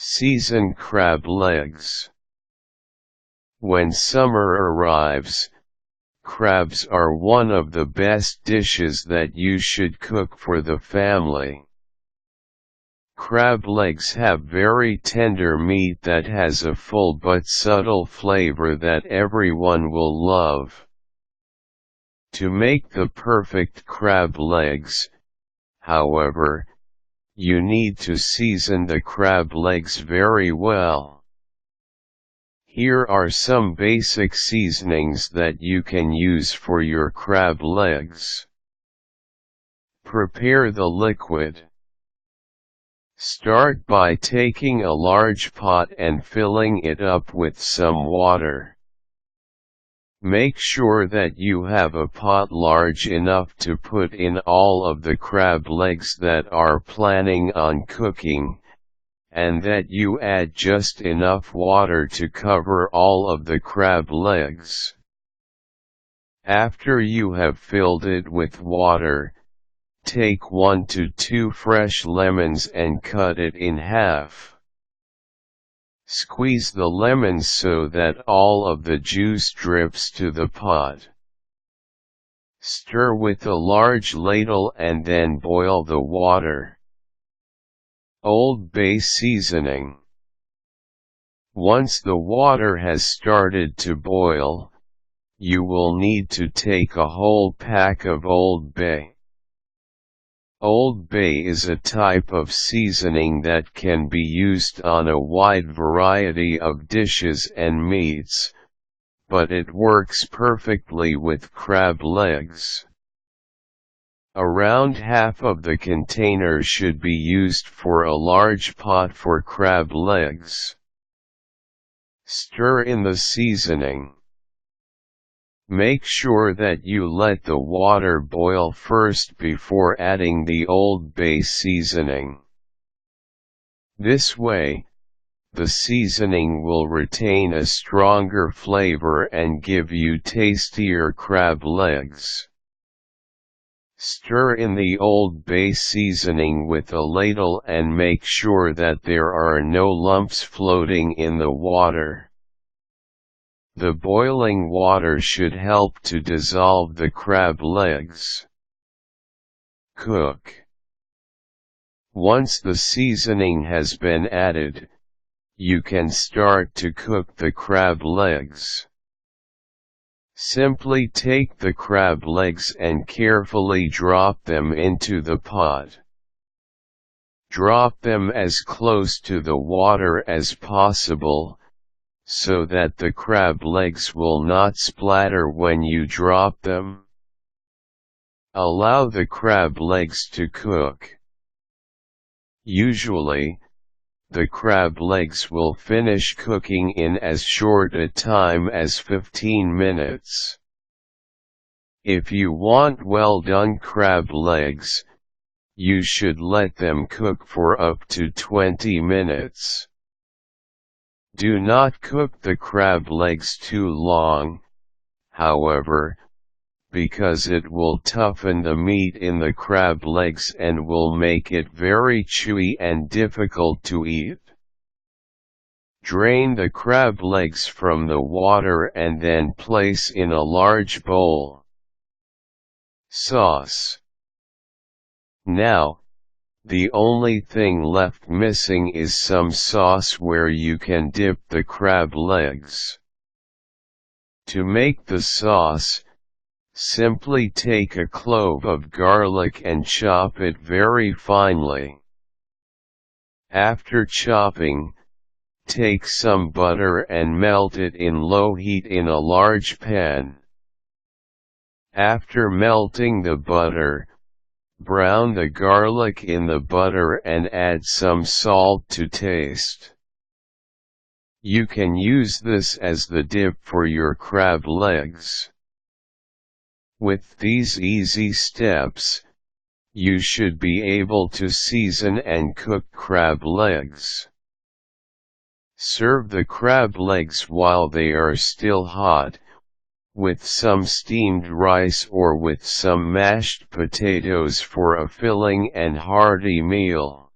Seasoned crab legs. When summer arrives, crabs are one of the best dishes that you should cook for the family. Crab legs have very tender meat that has a full but subtle flavor that everyone will love. To make the perfect crab legs, however, you need to season the crab legs very well. Here are some basic seasonings that you can use for your crab legs. Prepare the liquid. Start by taking a large pot and filling it up with some water. Make sure that you have a pot large enough to put in all of the crab legs that are planning on cooking, and that you add just enough water to cover all of the crab legs. After you have filled it with water, take 1 to 2 fresh lemons and cut it in half. Squeeze the lemons so that all of the juice drips to the pot. Stir with a large ladle and then boil the water. Old Bay seasoning. Once the water has started to boil, you will need to take a whole pack of Old Bay. Old Bay is a type of seasoning that can be used on a wide variety of dishes and meats, but it works perfectly with crab legs. Around half of the container should be used for a large pot for crab legs. Stir in the seasoning. Make sure that you let the water boil first before adding the Old Bay seasoning. This way, the seasoning will retain a stronger flavor and give you tastier crab legs. Stir in the Old Bay seasoning with a ladle and make sure that there are no lumps floating in the water. The boiling water should help to dissolve the crab legs. Cook. Once the seasoning has been added, you can start to cook the crab legs. Simply take the crab legs and carefully drop them into the pot. Drop them as close to the water as possible, so that the crab legs will not splatter when you drop them. Allow the crab legs to cook. Usually, the crab legs will finish cooking in as short a time as 15 minutes. If you want well-done crab legs, you should let them cook for up to 20 minutes. Do not cook the crab legs too long, however, because it will toughen the meat in the crab legs and will make it very chewy and difficult to eat. Drain the crab legs from the water and then place in a large bowl. Sauce. Now, the only thing left missing is some sauce where you can dip the crab legs. To make the sauce, simply take a clove of garlic and chop it very finely. After chopping, take some butter and melt it in low heat in a large pan. After melting the butter, brown the garlic in the butter and add some salt to taste. You can use this as the dip for your crab legs. With these easy steps, you should be able to season and cook crab legs. Serve the crab legs while they are still hot, with some steamed rice or with some mashed potatoes for a filling and hearty meal.